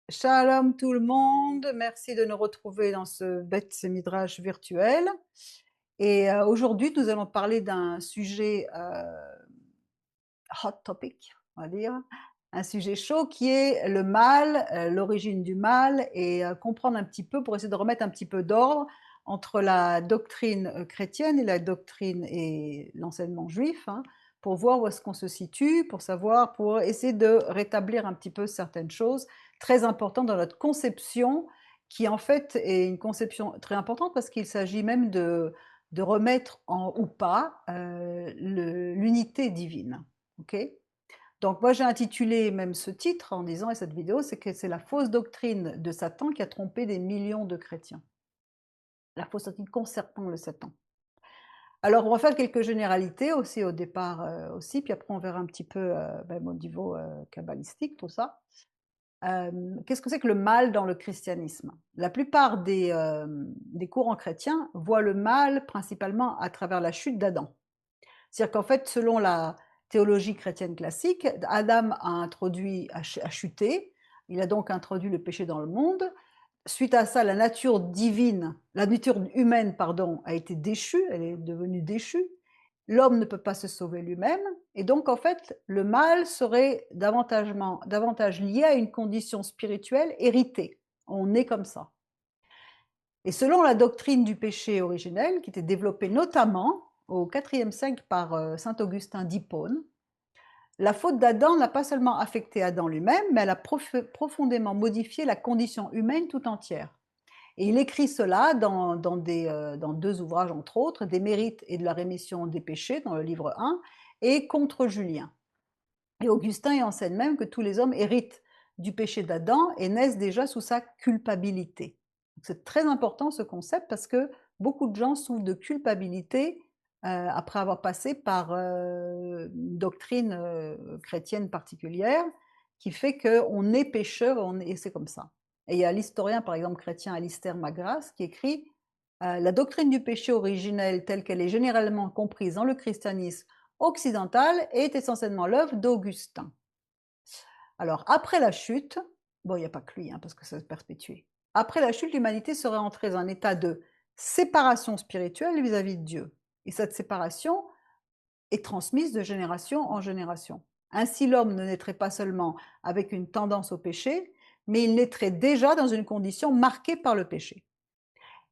Shalom tout le monde, merci de nous retrouver dans ce Beth Midrash virtuel. Et aujourd'hui, nous allons parler d'un sujet hot topic, on va dire, un sujet chaud qui est le mal, l'origine du mal, et comprendre un petit peu pour essayer de remettre un petit peu d'ordre entre la doctrine chrétienne et la doctrine et l'enseignement juif, hein, pour voir où est-ce qu'on se situe, pour savoir, pour essayer de rétablir un petit peu certaines choses très importantes dans notre conception, qui en fait est une conception très importante parce qu'il s'agit même de remettre en ou pas l'unité divine. Ok. Donc moi j'ai intitulé même ce titre en disant, et cette vidéo, c'est que c'est la fausse doctrine de Satan qui a trompé des millions de chrétiens. La fausse doctrine concernant le Satan. Alors on va faire quelques généralités aussi au départ aussi, puis après on verra un petit peu au niveau kabbalistique, tout ça. Qu'est-ce que c'est que le mal dans le christianisme? La plupart des courants chrétiens voient le mal principalement à travers la chute d'Adam. C'est-à-dire qu'en fait, selon la théologie chrétienne classique, Adam a chuté, il a donc introduit le péché dans le monde. Suite à ça, la nature humaine, pardon, a été déchue, elle est devenue déchue. L'homme ne peut pas se sauver lui-même, et donc en fait, le mal serait davantage lié à une condition spirituelle héritée. On est comme ça. Et selon la doctrine du péché originel, qui était développée notamment au IVe siècle par saint Augustin d'Hippone, la faute d'Adam n'a pas seulement affecté Adam lui-même, mais elle a profondément modifié la condition humaine tout entière. Et il écrit cela dans deux ouvrages, entre autres, des mérites et de la rémission des péchés, dans le livre 1, et contre Julien. Et Augustin y enseigne même que tous les hommes héritent du péché d'Adam et naissent déjà sous sa culpabilité. C'est très important ce concept parce que beaucoup de gens souffrent de culpabilité après avoir passé par une doctrine chrétienne particulière qui fait qu'on est pécheur et c'est comme ça. Et il y a l'historien, par exemple, chrétien Alistair McGrath qui écrit la doctrine du péché originel telle qu'elle est généralement comprise dans le christianisme occidental est essentiellement l'œuvre d'Augustin. Alors, après la chute, bon, il n'y a pas que lui, hein, parce que ça se perpétuait. Après la chute, l'humanité serait entrée dans un état de séparation spirituelle vis-à-vis de Dieu. Et cette séparation est transmise de génération en génération. Ainsi, l'homme ne naîtrait pas seulement avec une tendance au péché, mais il naîtrait déjà dans une condition marquée par le péché.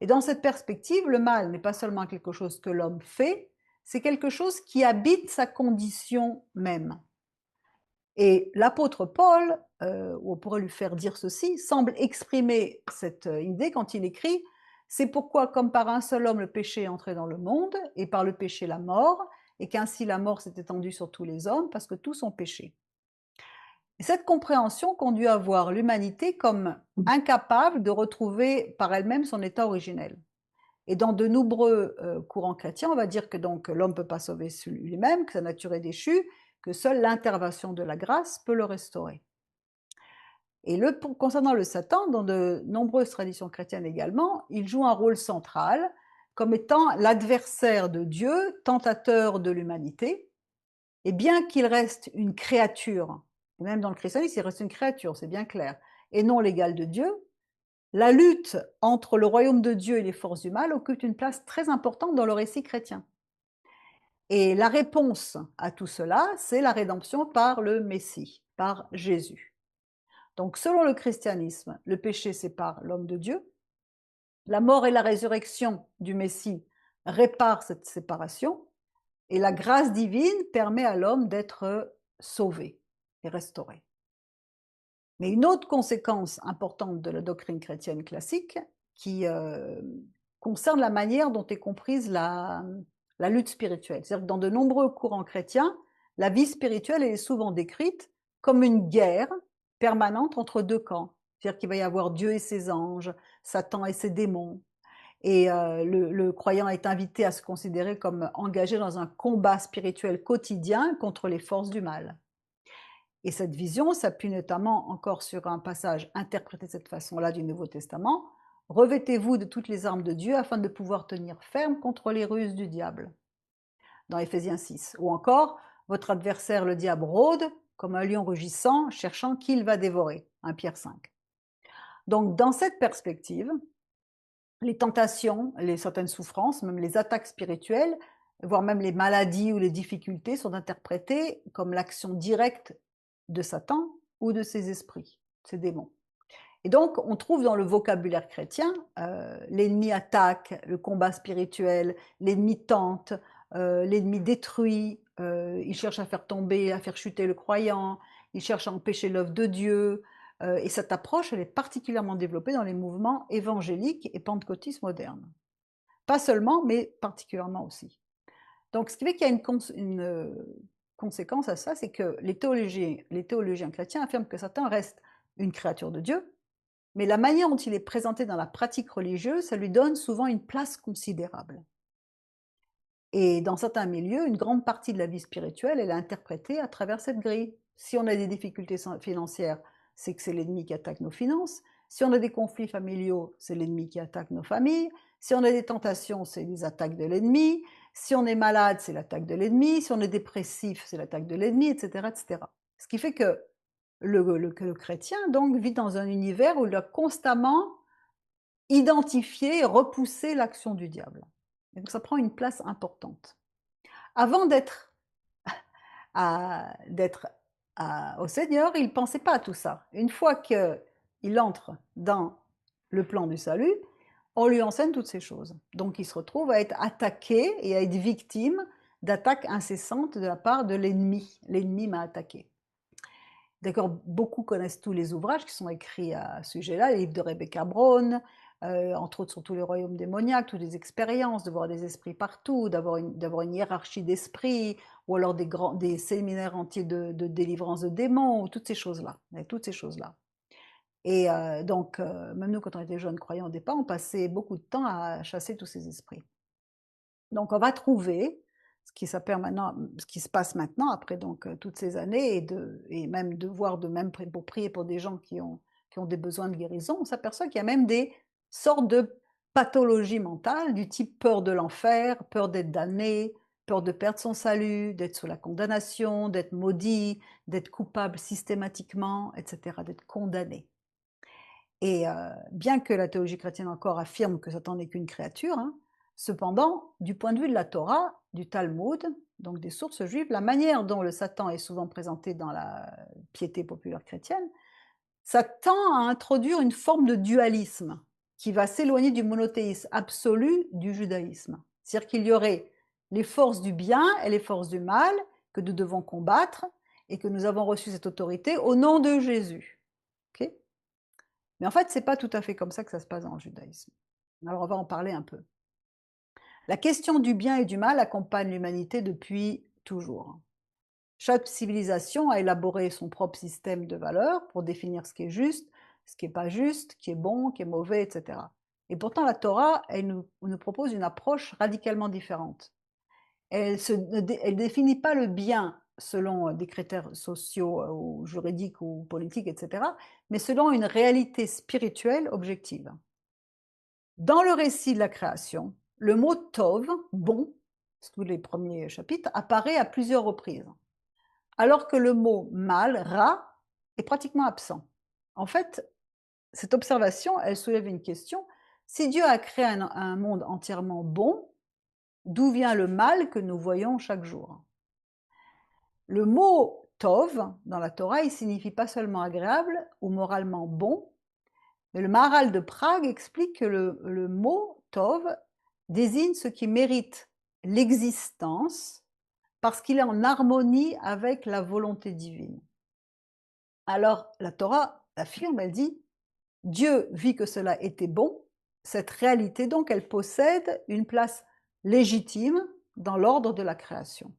Et dans cette perspective, le mal n'est pas seulement quelque chose que l'homme fait, c'est quelque chose qui habite sa condition même. Et l'apôtre Paul, ou on pourrait lui faire dire ceci, semble exprimer cette idée quand il écrit « C'est pourquoi, comme par un seul homme, le péché est entré dans le monde, et par le péché la mort, et qu'ainsi la mort s'est étendue sur tous les hommes, parce que tous ont péché. » Et cette compréhension conduit à voir l'humanité comme incapable de retrouver par elle-même son état originel. Et dans de nombreux courants chrétiens, on va dire que donc l'homme ne peut pas sauver lui-même, que sa nature est déchue, que seule l'intervention de la grâce peut le restaurer. Et concernant le Satan, dans de nombreuses traditions chrétiennes également, il joue un rôle central comme étant l'adversaire de Dieu, tentateur de l'humanité. Et bien qu'il reste une créature, même dans le christianisme, il reste une créature, c'est bien clair, et non l'égal de Dieu, la lutte entre le royaume de Dieu et les forces du mal occupe une place très importante dans le récit chrétien. Et la réponse à tout cela, c'est la rédemption par le Messie, par Jésus. Donc selon le christianisme, le péché sépare l'homme de Dieu, la mort et la résurrection du Messie réparent cette séparation, et la grâce divine permet à l'homme d'être sauvé et restauré. Mais une autre conséquence importante de la doctrine chrétienne classique, qui concerne la manière dont est comprise la lutte spirituelle. C'est-à-dire que dans de nombreux courants chrétiens, la vie spirituelle est souvent décrite comme une guerre permanente entre deux camps. C'est-à-dire qu'il va y avoir Dieu et ses anges, Satan et ses démons. Et le croyant est invité à se considérer comme engagé dans un combat spirituel quotidien contre les forces du mal. Et cette vision s'appuie notamment encore sur un passage interprété de cette façon-là du Nouveau Testament. Revêtez-vous de toutes les armes de Dieu afin de pouvoir tenir ferme contre les ruses du diable, dans Éphésiens 6. Ou encore, votre adversaire le diable rôde comme un lion rugissant, cherchant qui il va dévorer, 1 Pierre 5. Donc, dans cette perspective, les tentations, certaines souffrances, même les attaques spirituelles, voire même les maladies ou les difficultés sont interprétées comme l'action directe de Satan ou de ses esprits, ses démons. Et donc, on trouve dans le vocabulaire chrétien, l'ennemi attaque, le combat spirituel, l'ennemi tente, l'ennemi détruit, il cherche à faire tomber, à faire chuter le croyant, il cherche à empêcher l'œuvre de Dieu. Et cette approche, elle est particulièrement développée dans les mouvements évangéliques et pentecôtistes modernes. Pas seulement, mais particulièrement aussi. Donc, ce qui fait qu'il y a une conséquence à ça, c'est que les théologiens chrétiens affirment que Satan reste une créature de Dieu, mais la manière dont il est présenté dans la pratique religieuse, ça lui donne souvent une place considérable. Et dans certains milieux, une grande partie de la vie spirituelle, elle est interprétée à travers cette grille. Si on a des difficultés financières, c'est que c'est l'ennemi qui attaque nos finances. Si on a des conflits familiaux, c'est l'ennemi qui attaque nos familles. Si on a des tentations, c'est les attaques de l'ennemi. Si on est malade, c'est l'attaque de l'ennemi. Si on est dépressif, c'est l'attaque de l'ennemi, etc., etc. Ce qui fait que le chrétien donc vit dans un univers où il doit constamment identifier et repousser l'action du diable. Donc ça prend une place importante. Avant d'être au Seigneur, il ne pensait pas à tout ça. Une fois qu'il entre dans le plan du salut, on lui enseigne toutes ces choses. Donc il se retrouve à être attaqué et à être victime d'attaques incessantes de la part de l'ennemi. L'ennemi m'a attaqué. D'accord, beaucoup connaissent tous les ouvrages qui sont écrits à ce sujet-là, les livres de Rebecca Brown, entre autres sur tous les royaumes démoniaques, toutes les expériences, de voir des esprits partout, d'avoir une hiérarchie d'esprits, ou alors des séminaires entiers de délivrance de démons, toutes ces choses-là. Toutes ces choses-là. Et donc, même nous, quand on était jeunes croyants au départ, on passait beaucoup de temps à chasser tous ces esprits. Donc, on va trouver ce qui se passe maintenant après donc toutes ces années et même même pour prier pour des gens qui ont des besoins de guérison, on s'aperçoit qu'il y a même des sortes de pathologies mentales du type peur de l'enfer, peur d'être damné, peur de perdre son salut, d'être sous la condamnation, d'être maudit, d'être coupable systématiquement, etc., d'être condamné. Et bien que la théologie chrétienne encore affirme que Satan n'est qu'une créature, hein, cependant, du point de vue de la Torah, du Talmud, donc des sources juives, la manière dont le Satan est souvent présenté dans la piété populaire chrétienne, ça tend à introduire une forme de dualisme qui va s'éloigner du monothéisme absolu du judaïsme. C'est-à-dire qu'il y aurait les forces du bien et les forces du mal que nous devons combattre et que nous avons reçu cette autorité au nom de Jésus. Okay? Mais en fait, ce n'est pas tout à fait comme ça que ça se passe dans le judaïsme. Alors on va en parler un peu. La question du bien et du mal accompagne l'humanité depuis toujours. Chaque civilisation a élaboré son propre système de valeurs pour définir ce qui est juste, ce qui n'est pas juste, qui est bon, qui est mauvais, etc. Et pourtant, la Torah, elle nous propose une approche radicalement différente. Elle ne définit pas le bien selon des critères sociaux ou juridiques ou politiques, etc., mais selon une réalité spirituelle objective. Dans le récit de la création, le mot Tov, bon, tous les premiers chapitres, apparaît à plusieurs reprises, alors que le mot mal, Ra, est pratiquement absent. En fait, cette observation, elle soulève une question. Si Dieu a créé un monde entièrement bon, d'où vient le mal que nous voyons chaque jour? Le mot Tov, dans la Torah, il signifie pas seulement agréable ou moralement bon, mais le Maharal de Prague explique que le mot Tov désigne ce qui mérite l'existence parce qu'il est en harmonie avec la volonté divine. Alors, la Torah affirme, elle dit, Dieu vit que cela était bon, cette réalité donc, elle possède une place légitime dans l'ordre de la création.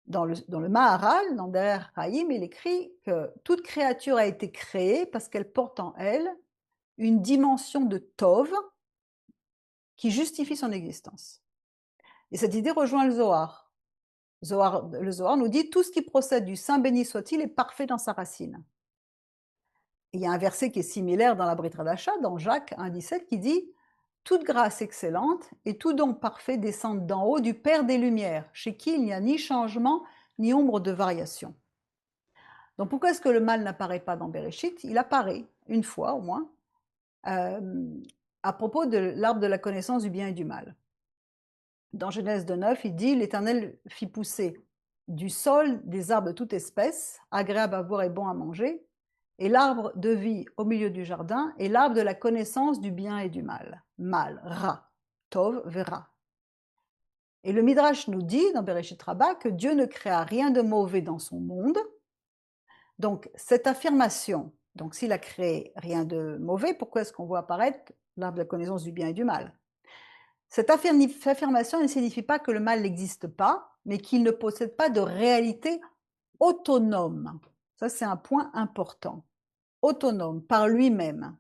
Dans le Maharal, dans Der Haïm, il écrit que toute créature a été créée parce qu'elle porte en elle une dimension de Tov qui justifie son existence. Et cette idée rejoint le Zohar. Le Zohar nous dit « Tout ce qui procède du Saint béni soit-il est parfait dans sa racine ». Il y a un verset qui est similaire dans la Brit Hadasha, dans Jacques 1,17, qui dit « Toute grâce excellente et tout don parfait descendent d'en haut du Père des Lumières, chez qui il n'y a ni changement ni ombre de variation ». Donc pourquoi est-ce que le mal n'apparaît pas dans Bereshit? Il apparaît une fois au moins à propos de l'arbre de la connaissance du bien et du mal. Dans Genèse 2,9, il dit « L'Éternel fit pousser du sol des arbres de toute espèce, agréables à voir et bons à manger, et l'arbre de vie au milieu du jardin, et l'arbre de la connaissance du bien et du mal. Mal, ra, tov, vera. » Et le Midrash nous dit, dans Bereshit Rabbah, que Dieu ne créa rien de mauvais dans son monde. Donc, cette affirmation, donc s'il a créé rien de mauvais, pourquoi est-ce qu'on voit apparaître l'arbre de la connaissance du bien et du mal? Cette affirmation ne signifie pas que le mal n'existe pas, mais qu'il ne possède pas de réalité autonome. Ça, c'est un point important. Autonome, par lui-même.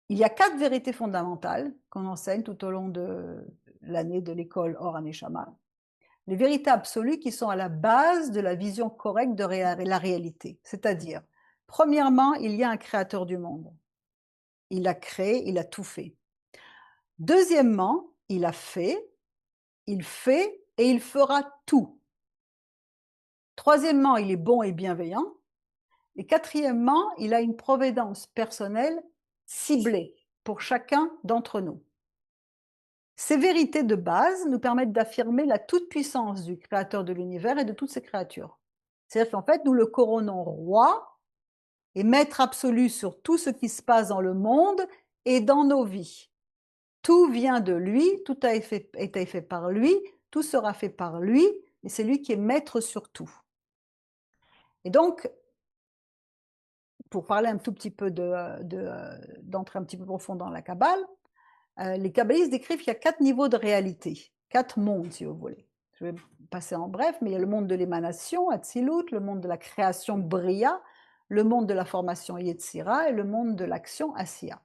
Il y a 4 vérités fondamentales qu'on enseigne tout au long de l'année de l'école Or HaNeshama. Les vérités absolues qui sont à la base de la vision correcte de la réalité. C'est-à-dire, premièrement, il y a un créateur du monde. Il a créé, il a tout fait. Deuxièmement, il a fait, il fait et il fera tout. Troisièmement, il est bon et bienveillant. Et quatrièmement, il a une providence personnelle ciblée pour chacun d'entre nous. Ces vérités de base nous permettent d'affirmer la toute-puissance du Créateur de l'univers et de toutes ses créatures. C'est-à-dire qu'en fait, nous le couronnons roi et maître absolu sur tout ce qui se passe dans le monde et dans nos vies. Tout vient de lui, tout a été fait par lui, tout sera fait par lui, et c'est lui qui est maître sur tout. Et donc, pour parler un tout petit peu d'entrer un petit peu profond dans la Kabbale, les kabbalistes décrivent qu'il y a 4 niveaux de réalité, 4 mondes si vous voulez. Je vais passer en bref, mais il y a le monde de l'émanation, Atzilut, le monde de la création, Bria, le monde de la formation, Yetzira, et le monde de l'action, Asiya.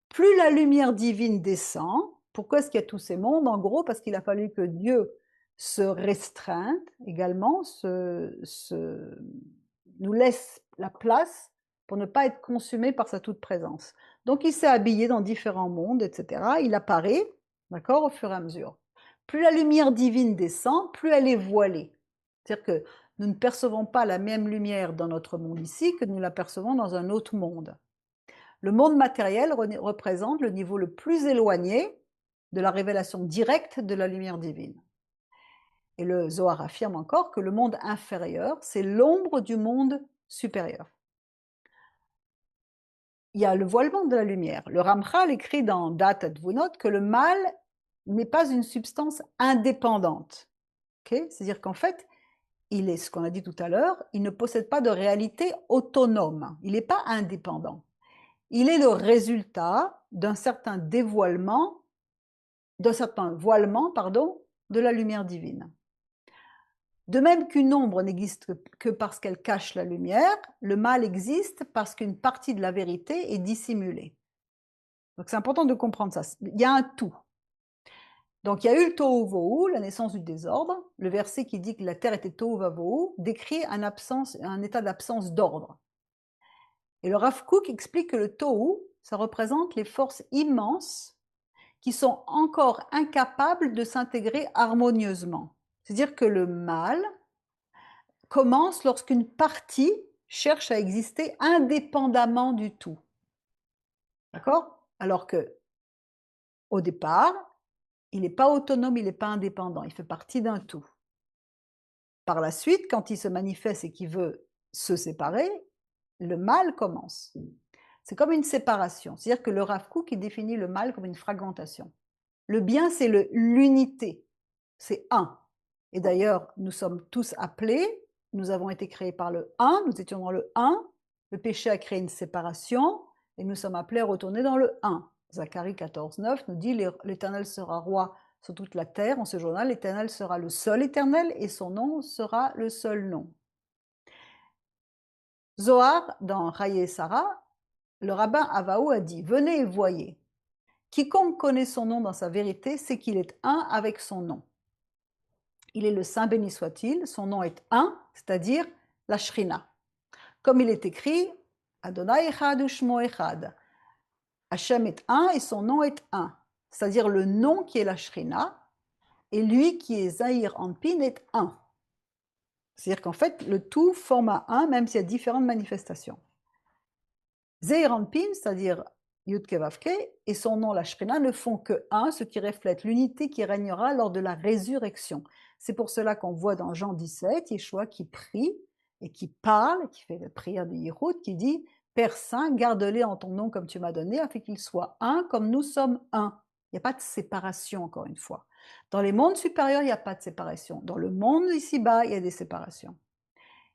Plus la lumière divine descend, pourquoi est-ce qu'il y a tous ces mondes? En gros, parce qu'il a fallu que Dieu se restreigne également, nous laisse la place pour ne pas être consumé par sa toute présence. Donc il s'est habillé dans différents mondes, etc. Il apparaît, d'accord, au fur et à mesure. Plus la lumière divine descend, plus elle est voilée. C'est-à-dire que nous ne percevons pas la même lumière dans notre monde ici que nous la percevons dans un autre monde. Le monde matériel représente le niveau le plus éloigné de la révélation directe de la lumière divine. Et le Zohar affirme encore que le monde inférieur, c'est l'ombre du monde supérieur. Il y a le voilement de la lumière. Le Ramchal écrit dans Dat Advunot que le mal n'est pas une substance indépendante. Okay? C'est-à-dire qu'en fait, il est, ce qu'on a dit tout à l'heure, il ne possède pas de réalité autonome. Il n'est pas indépendant. Il est le résultat d'un certain dévoilement, d'un certain voilement, pardon, de la lumière divine. De même qu'une ombre n'existe que parce qu'elle cache la lumière, le mal existe parce qu'une partie de la vérité est dissimulée. Donc c'est important de comprendre ça. Il y a un tout. Donc il y a eu le Tohu Vohu, la naissance du désordre. Le verset qui dit que la terre était Tohu Vavohu décrit un état d'absence d'ordre. Et le Rav Kook explique que le Tohu, ça représente les forces immenses qui sont encore incapables de s'intégrer harmonieusement. C'est-à-dire que le mal commence lorsqu'une partie cherche à exister indépendamment du tout. D'accord? Alors que, au départ, il n'est pas autonome, il n'est pas indépendant, il fait partie d'un tout. Par la suite, quand il se manifeste et qu'il veut se séparer, le mal commence. C'est comme une séparation. C'est-à-dire que le Rav Kook définit le mal comme une fragmentation. Le bien, c'est l'unité. C'est un. Et d'ailleurs, nous sommes tous appelés, nous avons été créés par le un, nous étions dans le un, le péché a créé une séparation, et nous sommes appelés à retourner dans le un. Zacharie 14,9 nous dit « L'Éternel sera roi sur toute la terre. En ce jour-là, l'Éternel sera le seul Éternel, et son nom sera le seul nom. » Zohar, dans Chaye Sarah, le rabbin Avaou a dit « Venez et voyez. Quiconque connaît son nom dans sa vérité, c'est qu'il est un avec son nom. Il est le Saint béni soit-il, son nom est un, c'est-à-dire la Shrina. Comme il est écrit, Adonai Echad Ushmo Echad. Hachem est un et son nom est un, c'est-à-dire le nom qui est la Shrina, et lui qui est Zahir Anpin est un. C'est-à-dire qu'en fait, le tout forme un, même s'il y a différentes manifestations. Zeir Anpin, c'est-à-dire Yudke Vavke, et son nom, la Shrina, ne font que un, ce qui reflète l'unité qui régnera lors de la résurrection. C'est pour cela qu'on voit dans Jean 17, Yeshua qui prie et qui parle, qui fait la prière de Yiroud, qui dit « Père Saint, garde-les en ton nom comme tu m'as donné, afin qu'ils soient un comme nous sommes un ». Il n'y a pas de séparation, encore une fois. Dans les mondes supérieurs, il n'y a pas de séparation. Dans le monde ici-bas, il y a des séparations.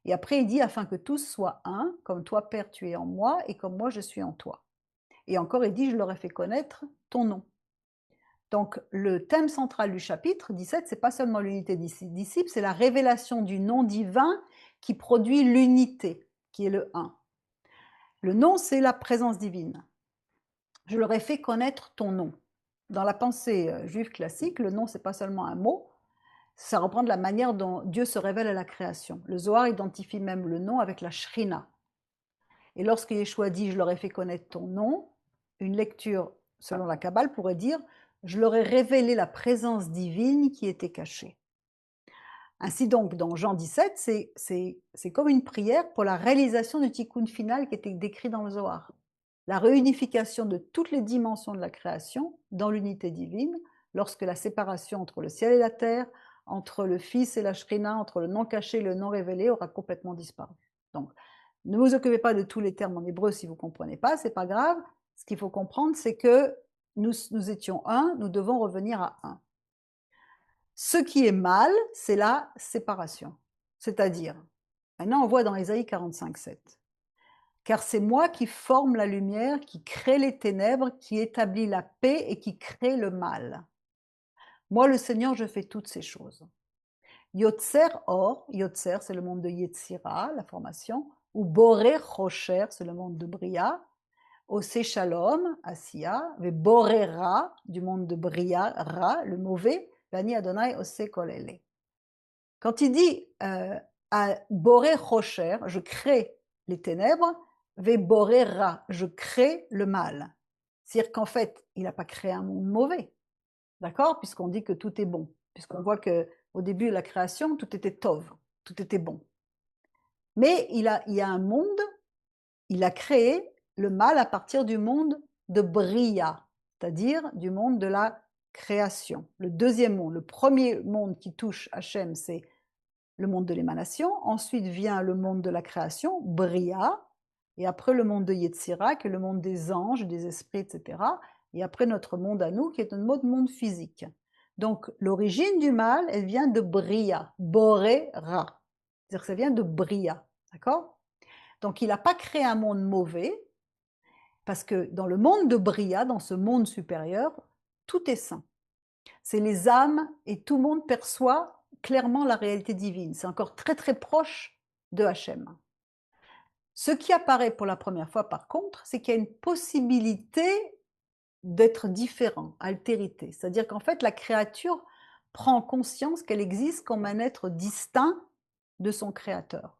Et après, il dit, afin que tous soient un, comme toi, Père, tu es en moi, et comme moi, je suis en toi. Et encore, il dit, je leur ai fait connaître ton nom. Donc, le thème central du chapitre 17, c'est pas seulement l'unité des disciples, c'est la révélation du nom divin qui produit l'unité, qui est le un. Le nom, c'est la présence divine. Je leur ai fait connaître ton nom. Dans la pensée juive classique, le nom, c'est pas seulement un mot, ça reprend de la manière dont Dieu se révèle à la création. Le Zohar identifie même le nom avec la Shrina. Et lorsque Yeshua dit « je leur ai fait connaître ton nom », une lecture selon la Kabbale pourrait dire « je leur ai révélé la présence divine qui était cachée ». Ainsi donc, dans Jean 17, c'est comme une prière pour la réalisation du tikkun final qui était décrit dans le Zohar. La réunification de toutes les dimensions de la création dans l'unité divine, lorsque la séparation entre le ciel et la terre, entre le Fils et la Shrina, entre le non caché et le non révélé aura complètement disparu. Donc, ne vous occupez pas de tous les termes en hébreu si vous ne comprenez pas, c'est pas grave. Ce qu'il faut comprendre, c'est que nous étions un, nous devons revenir à un. Ce qui est mal, c'est la séparation. C'est-à-dire, maintenant on voit dans Ésaïe 45:7. Car c'est moi qui forme la lumière, qui crée les ténèbres, qui établit la paix et qui crée le mal. Moi, le Seigneur, je fais toutes ces choses. Yotzer Or, Yotzer, c'est le monde de Yetzira, la formation, ou Boré Rocher, c'est le monde de Bria, Ose Shalom, Asiya, ve Boré Ra, du monde de Bria, Ra, le mauvais, Vani Adonai Ose Kolele. Quand il dit à Boré Rocher, je crée les ténèbres, ve Boré Ra, je crée le mal. C'est-à-dire qu'en fait, il n'a pas créé un monde mauvais, d'accord? Puisqu'on dit que tout est bon, puisqu'on voit que au début de la création, tout était tov, tout était bon. Mais il y a un monde, il a créé le mal à partir du monde de Bria, c'est-à-dire du monde de la création. Le deuxième monde, le premier monde qui touche Hachem, c'est le monde de l'émanation. Ensuite vient le monde de la création, Bria, et après le monde de Yetzira, qui est le monde des anges, des esprits, etc. Et après notre monde à nous, qui est un monde physique. Donc, l'origine du mal, elle vient de Bria, Boré-Ra. C'est-à-dire que ça vient de Bria, d'accord? Donc, il n'a pas créé un monde mauvais, parce que dans le monde de Bria, dans ce monde supérieur, tout est saint. C'est les âmes et tout le monde perçoit clairement la réalité divine. C'est encore très très proche de Hachem. Ce qui apparaît pour la première fois, par contre, c'est qu'il y a une possibilité d'être différent, altérité. C'est-à-dire qu'en fait, la créature prend conscience qu'elle existe comme un être distinct de son créateur.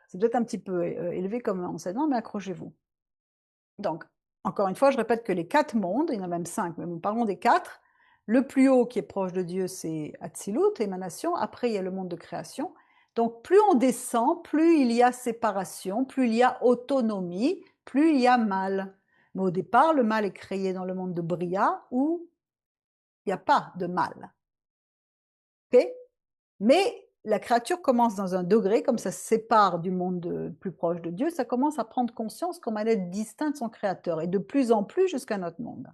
C'est peut-être un petit peu élevé comme enseignement, mais accrochez-vous. Donc, encore une fois, je répète que les 4 mondes, il y en a même 5, mais nous parlons des 4. Le plus haut qui est proche de Dieu, c'est Atzilut, émanation. Après, il y a le monde de création. Donc, plus on descend, plus il y a séparation, plus il y a autonomie, plus il y a mal. Mais au départ, le mal est créé dans le monde de Bria, où il n'y a pas de mal. Okay? Mais la créature commence dans un degré, comme ça se sépare du monde plus proche de Dieu, ça commence à prendre conscience comme un être distinct de son créateur, et de plus en plus jusqu'à notre monde.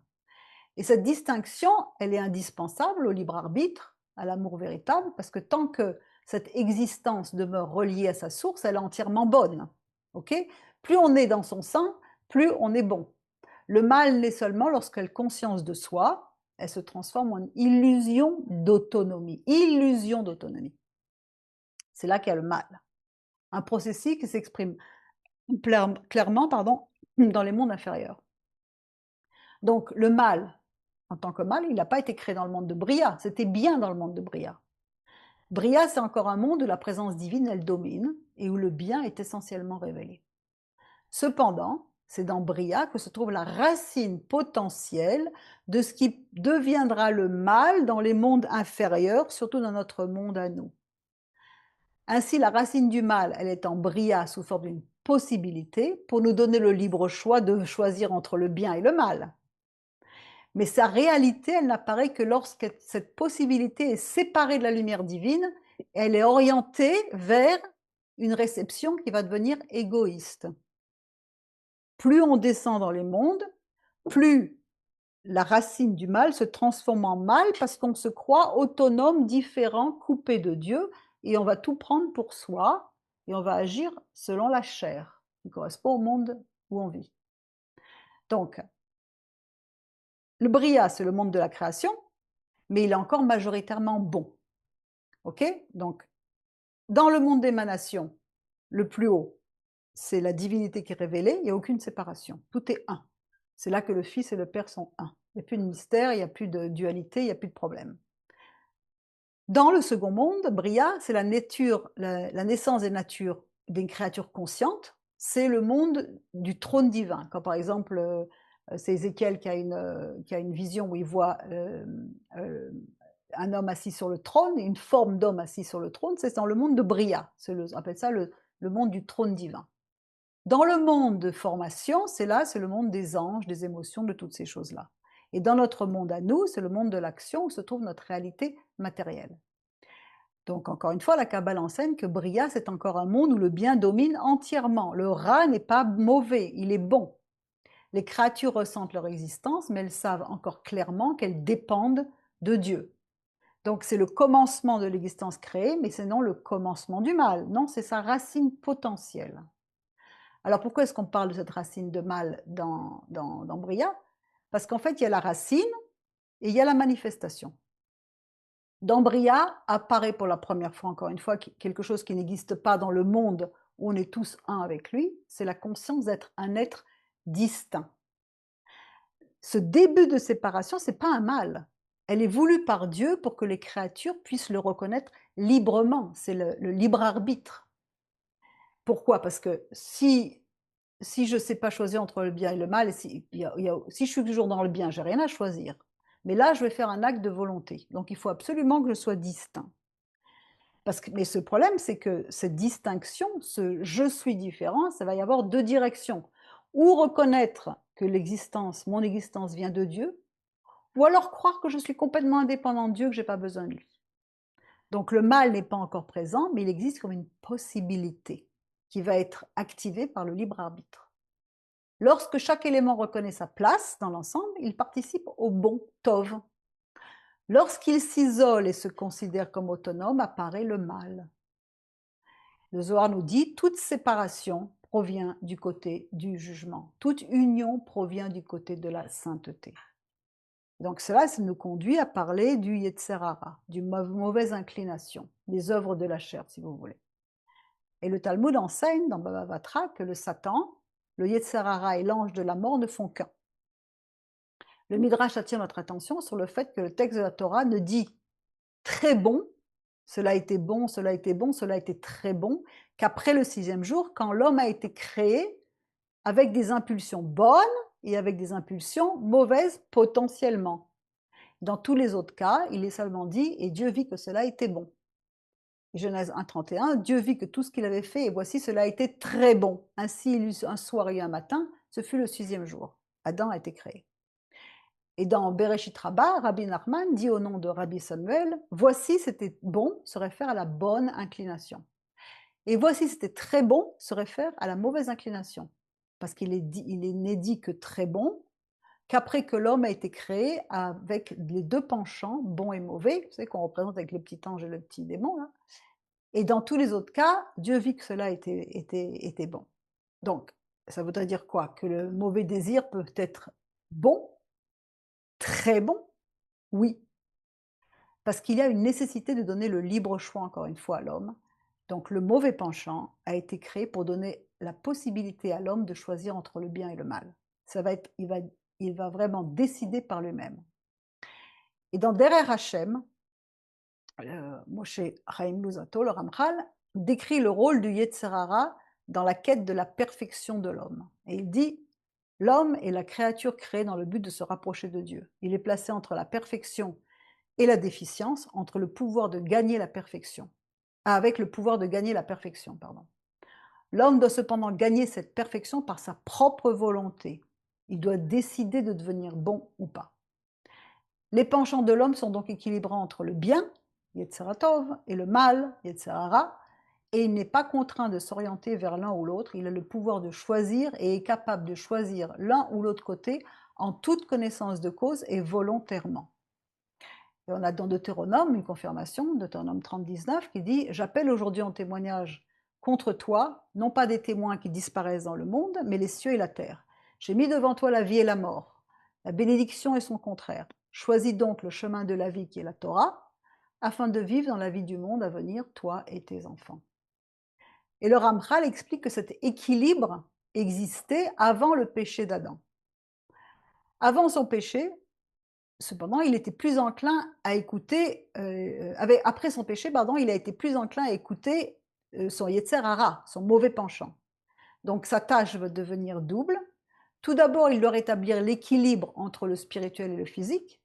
Et cette distinction, elle est indispensable au libre arbitre, à l'amour véritable, parce que tant que cette existence demeure reliée à sa source, elle est entièrement bonne. Okay? Plus on est dans son sein, plus on est bon. Le mal naît seulement lorsqu'elle a conscience de soi, elle se transforme en illusion d'autonomie. Illusion d'autonomie. C'est là qu'il y a le mal. Un processus qui s'exprime clairement dans les mondes inférieurs. Donc le mal, en tant que mal, il n'a pas été créé dans le monde de Bria, c'était bien dans le monde de Bria. Bria, c'est encore un monde où la présence divine, elle domine, et où le bien est essentiellement révélé. Cependant, c'est dans Bria que se trouve la racine potentielle de ce qui deviendra le mal dans les mondes inférieurs, surtout dans notre monde à nous. Ainsi, la racine du mal, elle est en Bria sous forme d'une possibilité pour nous donner le libre choix de choisir entre le bien et le mal. Mais sa réalité, elle n'apparaît que lorsque cette possibilité est séparée de la lumière divine, elle est orientée vers une réception qui va devenir égoïste. Plus on descend dans les mondes, plus la racine du mal se transforme en mal parce qu'on se croit autonome, différent, coupé de Dieu, et on va tout prendre pour soi, et on va agir selon la chair, qui correspond au monde où on vit. Donc, le Bria, c'est le monde de la création, mais il est encore majoritairement bon. Ok? Donc, dans le monde d'émanation, le plus haut, c'est la divinité qui est révélée, il n'y a aucune séparation. Tout est un. C'est là que le Fils et le Père sont un. Il n'y a plus de mystère, il n'y a plus de dualité, il n'y a plus de problème. Dans le second monde, Bria, c'est la naissance des natures des créatures conscientes. C'est le monde du trône divin. Quand par exemple, c'est Ézéchiel qui a une vision où il voit euh, un homme assis sur le trône, une forme d'homme assis sur le trône, c'est dans le monde de Bria. On appelle ça le monde du trône divin. Dans le monde de formation, c'est le monde des anges, des émotions, de toutes ces choses-là. Et dans notre monde à nous, c'est le monde de l'action où se trouve notre réalité matérielle. Donc, encore une fois, la Kabbale enseigne que Bria, c'est encore un monde où le bien domine entièrement. Le Ra n'est pas mauvais, il est bon. Les créatures ressentent leur existence, mais elles savent encore clairement qu'elles dépendent de Dieu. Donc, c'est le commencement de l'existence créée, mais c'est non le commencement du mal. Non, c'est sa racine potentielle. Alors, pourquoi est-ce qu'on parle de cette racine de mal dans Bria? Parce qu'en fait, il y a la racine et il y a la manifestation. Dans Bria apparaît pour la première fois, encore une fois, quelque chose qui n'existe pas dans le monde où on est tous un avec lui, c'est la conscience d'être un être distinct. Ce début de séparation, ce n'est pas un mal. Elle est voulue par Dieu pour que les créatures puissent le reconnaître librement. C'est le libre arbitre. Pourquoi? Parce que si je ne sais pas choisir entre le bien et le mal, et si je suis toujours dans le bien, je n'ai rien à choisir. Mais là, je vais faire un acte de volonté. Donc, il faut absolument que je sois distinct. Mais ce problème, c'est que cette distinction, ce je suis différent, ça va y avoir deux directions. Ou reconnaître que mon existence vient de Dieu, ou alors croire que je suis complètement indépendant de Dieu, que je n'ai pas besoin de lui. Donc le mal n'est pas encore présent, mais il existe comme une possibilité qui va être activée par le libre arbitre. Lorsque chaque élément reconnaît sa place dans l'ensemble, il participe au bon Tov. Lorsqu'il s'isole et se considère comme autonome, apparaît le mal. Le Zohar nous dit, toute séparation provient du côté du jugement. Toute union provient du côté de la sainteté. Donc cela, ça nous conduit à parler du Yetzer Hara, du mauvaise inclination, des œuvres de la chair, si vous voulez. Et le Talmud enseigne dans Baba Batra que le Satan, le Yetzer Hara et l'ange de la mort ne font qu'un. Le Midrash attire notre attention sur le fait que le texte de la Torah ne dit très bon, cela a été bon, cela a été bon, cela a été très bon, qu'après le 6e jour, quand l'homme a été créé avec des impulsions bonnes et avec des impulsions mauvaises potentiellement. Dans tous les autres cas, il est seulement dit « et Dieu vit que cela était bon ». Genèse 1,31, Dieu vit que tout ce qu'il avait fait, et voici cela a été très bon. Ainsi il eut un soir et un matin, ce fut le 6e jour. Adam a été créé. Et dans Bereshit Rabbah, Rabbi Nachman dit au nom de Rabbi Samuel, voici c'était bon se réfère à la bonne inclination. Et voici c'était très bon se réfère à la mauvaise inclination. Parce qu'il n'est dit que très bon, qu'après que l'homme a été créé avec les deux penchants, bon et mauvais, vous savez qu'on représente avec le petit ange et le petit démon, là. Et dans tous les autres cas, Dieu vit que cela était bon. Donc, ça voudrait dire quoi? Que le mauvais désir peut être bon, très bon, oui, parce qu'il y a une nécessité de donner le libre choix, encore une fois, à l'homme. Donc le mauvais penchant a été créé pour donner la possibilité à l'homme de choisir entre le bien et le mal. Il va vraiment décider par lui-même. Et dans Derer Hashem, Moshe Chaim Luzzatto, le Ramchal, décrit le rôle du Yetzer Hara dans la quête de la perfection de l'homme. Et il dit, l'homme est la créature créée dans le but de se rapprocher de Dieu. Il est placé entre la perfection et la déficience, entre le pouvoir de gagner la perfection. avec le pouvoir de gagner la perfection, pardon. L'homme doit cependant gagner cette perfection par sa propre volonté. Il doit décider de devenir bon ou pas. Les penchants de l'homme sont donc équilibrés entre le bien, Yetzeratov, et le mal, Yetzerara, et il n'est pas contraint de s'orienter vers l'un ou l'autre, il a le pouvoir de choisir et est capable de choisir l'un ou l'autre côté en toute connaissance de cause et volontairement. Et on a dans Deutéronome une confirmation, Deutéronome 30-19, qui dit « J'appelle aujourd'hui en témoignage contre toi, non pas des témoins qui disparaissent dans le monde, mais les cieux et la terre. J'ai mis devant toi la vie et la mort, la bénédiction et son contraire. Choisis donc le chemin de la vie qui est la Torah, afin de vivre dans la vie du monde à venir, toi et tes enfants. » Et le Ramchal explique que cet équilibre existait avant le péché d'Adam. Avant son péché, cependant, il était plus enclin à écouter, après son péché, pardon, il a été plus enclin à écouter son Yetzer Hara, son mauvais penchant. Donc sa tâche va devenir double. Tout d'abord, il doit rétablir l'équilibre entre le spirituel et le physique.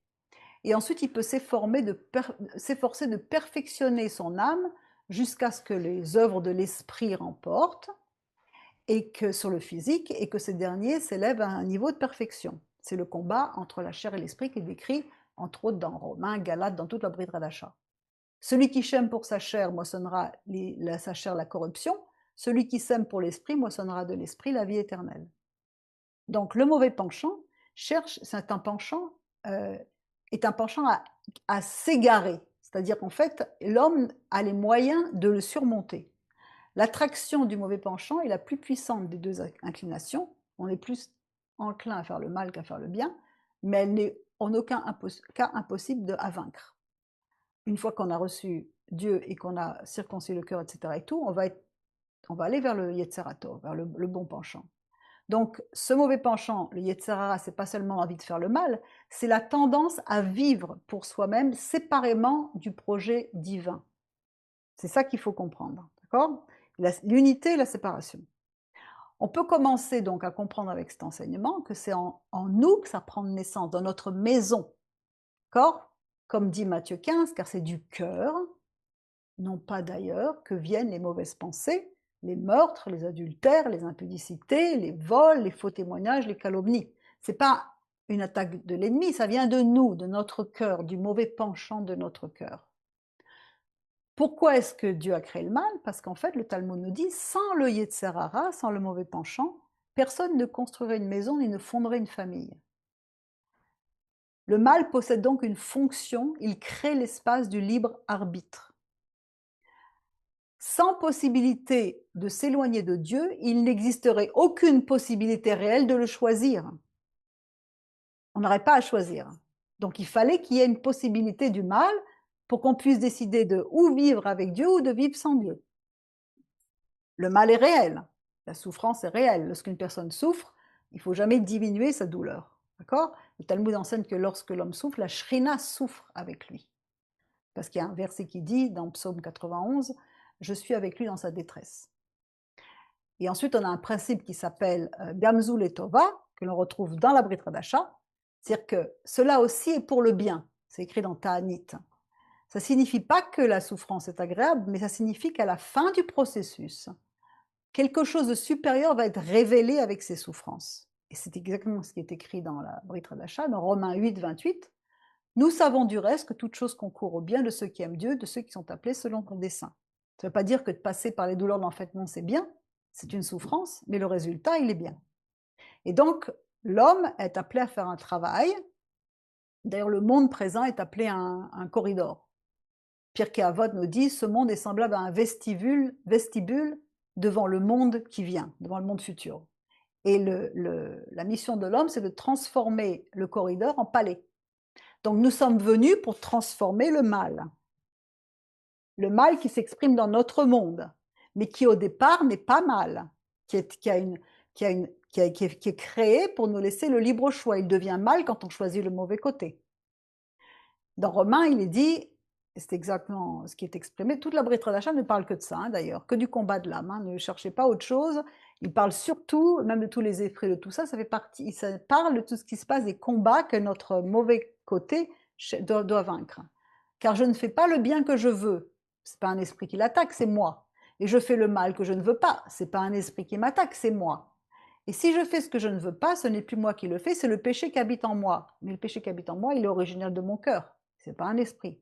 Et ensuite, il peut s'efforcer de perfectionner son âme jusqu'à ce que les œuvres de l'esprit remportent et que sur le physique, et que ces derniers s'élèvent à un niveau de perfection. C'est le combat entre la chair et l'esprit qui est décrit, entre autres, dans Romains, Galates, dans toute la Brit Hadasha. Celui qui sème pour sa chair moissonnera sa chair la corruption, celui qui sème pour l'esprit moissonnera de l'esprit la vie éternelle. Donc le mauvais penchant c'est un penchant, est un penchant à s'égarer, c'est-à-dire qu'en fait, l'homme a les moyens de le surmonter. L'attraction du mauvais penchant est la plus puissante des deux inclinations. On est plus enclin à faire le mal qu'à faire le bien, mais elle n'est en aucun cas impossible à vaincre. Une fois qu'on a reçu Dieu et qu'on a circoncis le cœur, etc., et tout, on va aller vers le Yetzerato, vers le bon penchant. Donc, ce mauvais penchant, le Yetzerara, c'est pas seulement l'envie de faire le mal, c'est la tendance à vivre pour soi-même séparément du projet divin. C'est ça qu'il faut comprendre, d'accord? L'unité et la séparation. On peut commencer donc à comprendre avec cet enseignement que c'est en nous que ça prend naissance, dans notre maison, d'accord? Comme dit Matthieu 15, car c'est du cœur, non pas d'ailleurs, que viennent les mauvaises pensées, les meurtres, les adultères, les impudicités, les vols, les faux témoignages, les calomnies. C'est pas une attaque de l'ennemi, ça vient de nous, de notre cœur, du mauvais penchant de notre cœur. Pourquoi est-ce que Dieu a créé le mal? Parce qu'en fait, le Talmud nous dit, sans le Yetzer Hara, sans le mauvais penchant, personne ne construirait une maison ni ne fonderait une famille. Le mal possède donc une fonction, il crée l'espace du libre arbitre. Sans possibilité de s'éloigner de Dieu, il n'existerait aucune possibilité réelle de le choisir. On n'aurait pas à choisir. Donc il fallait qu'il y ait une possibilité du mal pour qu'on puisse décider de ou vivre avec Dieu ou de vivre sans Dieu. Le mal est réel, la souffrance est réelle. Lorsqu'une personne souffre, il ne faut jamais diminuer sa douleur. D'accord? Le Talmud enseigne que lorsque l'homme souffre, la Shrina souffre avec lui. Parce qu'il y a un verset qui dit, dans Psaume 91, « Je suis avec lui dans sa détresse ». Et ensuite, on a un principe qui s'appelle Gamzul et Tova, que l'on retrouve dans la Brit Hadasha, c'est-à-dire que cela aussi est pour le bien. C'est écrit dans Ta'anit. Ça ne signifie pas que la souffrance est agréable, mais ça signifie qu'à la fin du processus, quelque chose de supérieur va être révélé avec ces souffrances. Et c'est exactement ce qui est écrit dans la Brit Hadasha, dans Romains 8, 28. Nous savons du reste que toute chose concourt au bien de ceux qui aiment Dieu, de ceux qui sont appelés selon son dessein. Ça ne veut pas dire que de passer par les douleurs de l'enfantement, c'est bien, c'est une souffrance, mais le résultat, il est bien. Et donc, l'homme est appelé à faire un travail. D'ailleurs, le monde présent est appelé un corridor. Pirkei Avot nous dit, ce monde est semblable à un vestibule devant le monde qui vient, devant le monde futur. Et la mission de l'homme, c'est de transformer le corridor en palais. Donc nous sommes venus pour transformer le mal. Le mal qui s'exprime dans notre monde, mais qui au départ n'est pas mal, qui est créé pour nous laisser le libre choix. Il devient mal quand on choisit le mauvais côté. Dans Romains, il est dit, c'est exactement ce qui est exprimé, toute la Brit Hadasha ne parle que de ça, d'ailleurs, que du combat de l'âme, ne cherchez pas autre chose. Il parle surtout, même de tous les esprits, de tout ça, ça parle de tout ce qui se passe, des combats que notre mauvais côté doit vaincre. Car je ne fais pas le bien que je veux, c'est pas un esprit qui l'attaque, c'est moi. Et je fais le mal que je ne veux pas, c'est pas un esprit qui m'attaque, c'est moi. Et si je fais ce que je ne veux pas, ce n'est plus moi qui le fais, c'est le péché qui habite en moi. Mais le péché qui habite en moi, il est originel de mon cœur, c'est pas un esprit.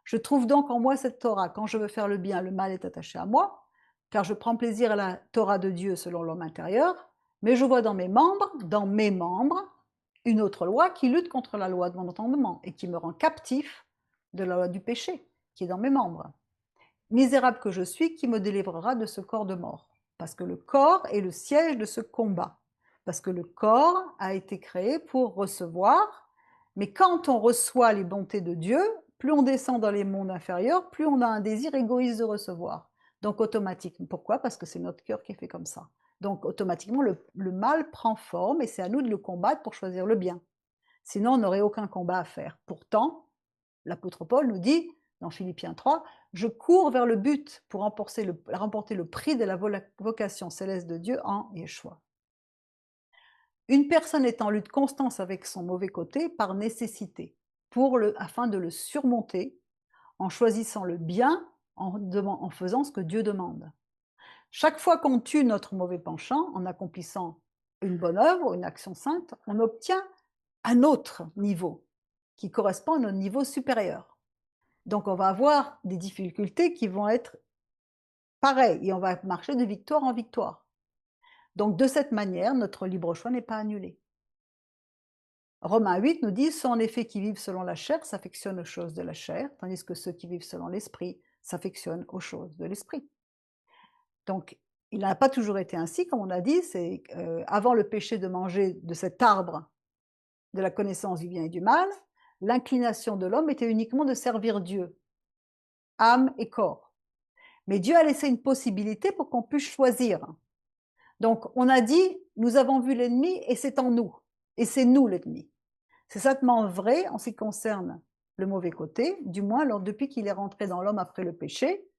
Je trouve donc en moi cette Torah. Quand je veux faire le bien, le mal est attaché à moi, car je prends plaisir à la Torah de Dieu selon l'homme intérieur, mais je vois dans mes membres, une autre loi qui lutte contre la loi de mon entendement et qui me rend captif de la loi du péché qui est dans mes membres. Misérable que je suis, qui me délivrera de ce corps de mort? Parce que le corps est le siège de ce combat. Parce que le corps a été créé pour recevoir, mais quand on reçoit les bontés de Dieu, plus on descend dans les mondes inférieurs, plus on a un désir égoïste de recevoir. Donc automatiquement, pourquoi? Parce que c'est notre cœur qui est fait comme ça. Donc automatiquement, le mal prend forme et c'est à nous de le combattre pour choisir le bien. Sinon, on n'aurait aucun combat à faire. Pourtant, l'apôtre Paul nous dit, dans Philippiens 3, je cours vers le but pour remporter le prix de la vocation céleste de Dieu en Yeshua. Une personne est en lutte constante avec son mauvais côté par nécessité, afin de le surmonter, en choisissant le bien, en faisant ce que Dieu demande. Chaque fois qu'on tue notre mauvais penchant, en accomplissant une bonne œuvre, une action sainte, on obtient un autre niveau, qui correspond à notre niveau supérieur. Donc on va avoir des difficultés qui vont être pareilles, et on va marcher de victoire en victoire. Donc de cette manière, notre libre choix n'est pas annulé. Romains 8 nous dit, ceux en effet qui vivent selon la chair s'affectionnent aux choses de la chair, tandis que ceux qui vivent selon l'esprit s'affectionnent aux choses de l'esprit. Donc il n'a pas toujours été ainsi, comme on a dit, c'est avant le péché de manger de cet arbre de la connaissance du bien et du mal, l'inclination de l'homme était uniquement de servir Dieu, âme et corps. Mais Dieu a laissé une possibilité pour qu'on puisse choisir. Donc on a dit, nous avons vu l'ennemi et c'est en nous. Et c'est nous l'ennemi. C'est certainement vrai en ce qui concerne le mauvais côté, du moins alors, depuis qu'il est rentré dans l'homme après le péché,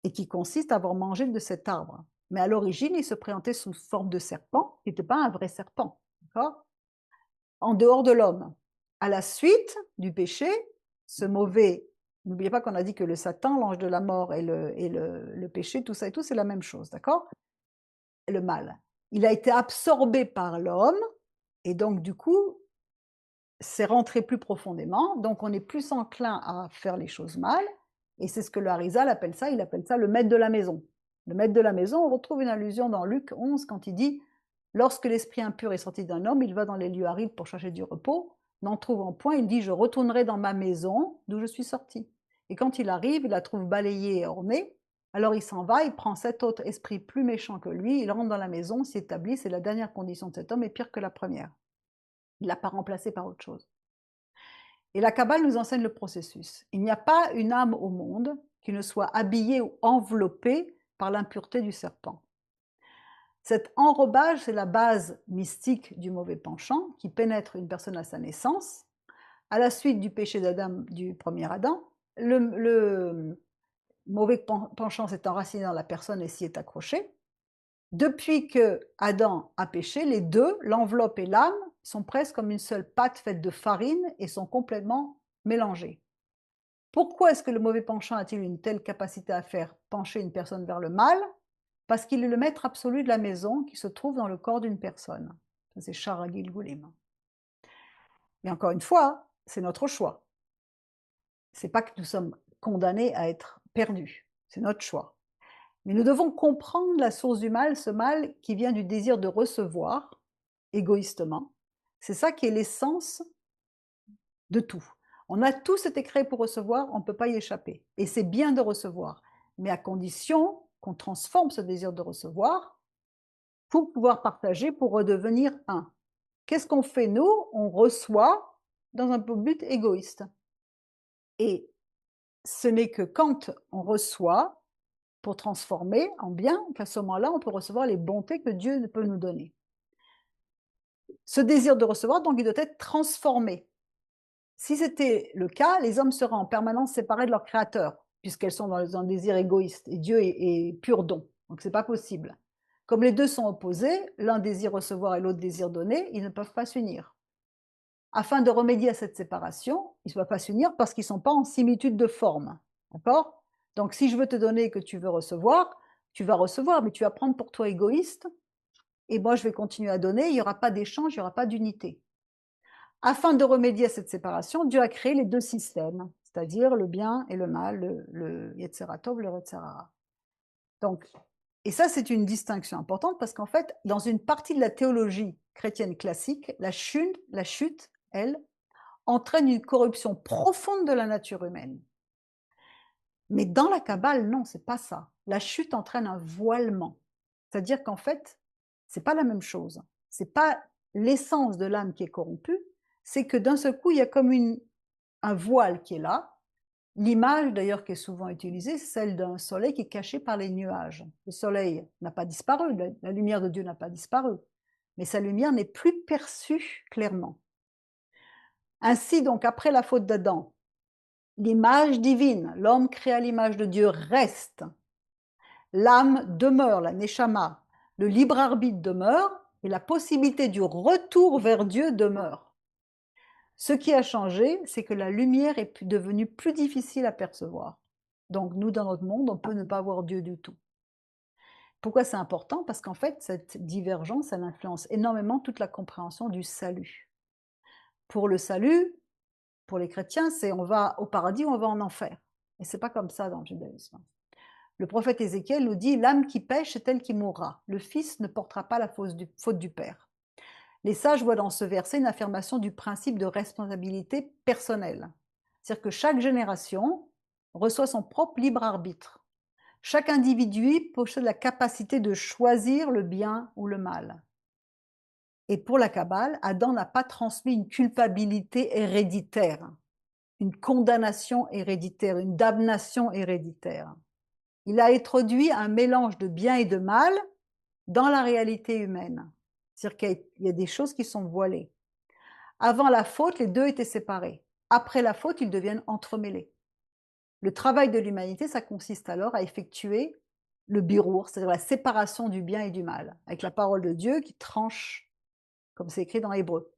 et qui consiste à avoir mangé de cet arbre. Mais à l'origine, il se présentait sous forme de serpent, qui n'était pas un vrai serpent, d'accord? En dehors de l'homme. À la suite du péché, ce mauvais, n'oubliez pas qu'on a dit que le Satan, l'ange de la mort et le péché, tout ça et tout, c'est la même chose, d'accord? Et le mal. Il a été absorbé par l'homme, et donc du coup, c'est rentré plus profondément, donc on est plus enclin à faire les choses mal, et c'est ce que le Harizal appelle ça, il appelle ça le maître de la maison. Le maître de la maison, on retrouve une allusion dans Luc 11 quand il dit « Lorsque l'esprit impur est sorti d'un homme, il va dans les lieux arides pour chercher du repos. N'en trouvant point, il dit « Je retournerai dans ma maison d'où je suis sorti. » Et quand il arrive, il la trouve balayée et ornée. Alors il s'en va, il prend cet autre esprit plus méchant que lui, il rentre dans la maison, s'y établit, c'est la dernière condition de cet homme est pire que la première. Il ne l'a pas remplacé par autre chose. Et la Kabbale nous enseigne le processus. Il n'y a pas une âme au monde qui ne soit habillée ou enveloppée par l'impureté du serpent. Cet enrobage, c'est la base mystique du mauvais penchant qui pénètre une personne à sa naissance. À la suite du péché d'Adam, du premier Adam, le mauvais penchant s'est enraciné dans la personne et s'y est accroché. Depuis que Adam a péché, les deux, l'enveloppe et l'âme, sont presque comme une seule pâte faite de farine et sont complètement mélangées. Pourquoi est-ce que le mauvais penchant a-t-il une telle capacité à faire pencher une personne vers le mal? Parce qu'il est le maître absolu de la maison qui se trouve dans le corps d'une personne. Ça, c'est Shara Gilgulim. Mais encore une fois, c'est notre choix. C'est pas que nous sommes condamnés à être perdus, c'est notre choix. Mais nous devons comprendre la source du mal, ce mal qui vient du désir de recevoir, égoïstement. C'est ça qui est l'essence de tout. On a tous été créés pour recevoir, on ne peut pas y échapper. Et c'est bien de recevoir, mais à condition qu'on transforme ce désir de recevoir pour pouvoir partager, pour redevenir un. Qu'est-ce qu'on fait nous? On reçoit dans un but égoïste. Et ce n'est que quand on reçoit pour transformer en bien qu'à ce moment-là, on peut recevoir les bontés que Dieu peut nous donner. Ce désir de recevoir, donc, il doit être transformé. Si c'était le cas, les hommes seraient en permanence séparés de leur Créateur, puisqu'elles sont dans un désir égoïste, et Dieu est pur don, donc c'est pas possible. Comme les deux sont opposés, l'un désire recevoir et l'autre désire donner, ils ne peuvent pas s'unir. Afin de remédier à cette séparation, ils ne peuvent pas s'unir parce qu'ils ne sont pas en similitude de forme, d'accord? Donc si je veux te donner et que tu veux recevoir, tu vas recevoir, mais tu vas prendre pour toi égoïste, et moi je vais continuer à donner, il n'y aura pas d'échange, il n'y aura pas d'unité. Afin de remédier à cette séparation, Dieu a créé les deux systèmes, c'est-à-dire le bien et le mal, le Yetzirah Tov, le Yetzer Hara. Donc, et ça, c'est une distinction importante parce qu'en fait, dans une partie de la théologie chrétienne classique, la chute, elle, entraîne une corruption profonde de la nature humaine. Mais dans la Kabbale, non, c'est pas ça. La chute entraîne un voilement. C'est-à-dire qu'en fait, c'est pas la même chose. C'est pas l'essence de l'âme qui est corrompue, c'est que d'un seul coup, il y a comme un voile qui est là. L'image d'ailleurs qui est souvent utilisée, c'est celle d'un soleil qui est caché par les nuages. Le soleil n'a pas disparu, la lumière de Dieu n'a pas disparu, mais sa lumière n'est plus perçue clairement. Ainsi donc, après la faute d'Adam, l'image divine, l'homme créé à l'image de Dieu reste. L'âme demeure, la neshama, le libre arbitre demeure, et la possibilité du retour vers Dieu demeure. Ce qui a changé, c'est que la lumière est devenue plus difficile à percevoir. Donc nous, dans notre monde, on peut ne pas voir Dieu du tout. Pourquoi c'est important? Parce qu'en fait, cette divergence, elle influence énormément toute la compréhension du salut. Pour le salut, pour les chrétiens, c'est on va au paradis ou on va en enfer. Et c'est pas comme ça dans le judaïsme. Le prophète Ézéchiel nous dit, l'âme qui pêche est elle qui mourra. Le fils ne portera pas la faute du père. Les sages voient dans ce verset une affirmation du principe de responsabilité personnelle. C'est-à-dire que chaque génération reçoit son propre libre arbitre. Chaque individu possède la capacité de choisir le bien ou le mal. Et pour la Kabbale, Adam n'a pas transmis une culpabilité héréditaire, une condamnation héréditaire, une damnation héréditaire. Il a introduit un mélange de bien et de mal dans la réalité humaine. C'est-à-dire qu'il y a des choses qui sont voilées. Avant la faute, les deux étaient séparés. Après la faute, ils deviennent entremêlés. Le travail de l'humanité, ça consiste alors à effectuer le birour, c'est-à-dire la séparation du bien et du mal, avec la parole de Dieu qui tranche, comme c'est écrit dans Hébreu.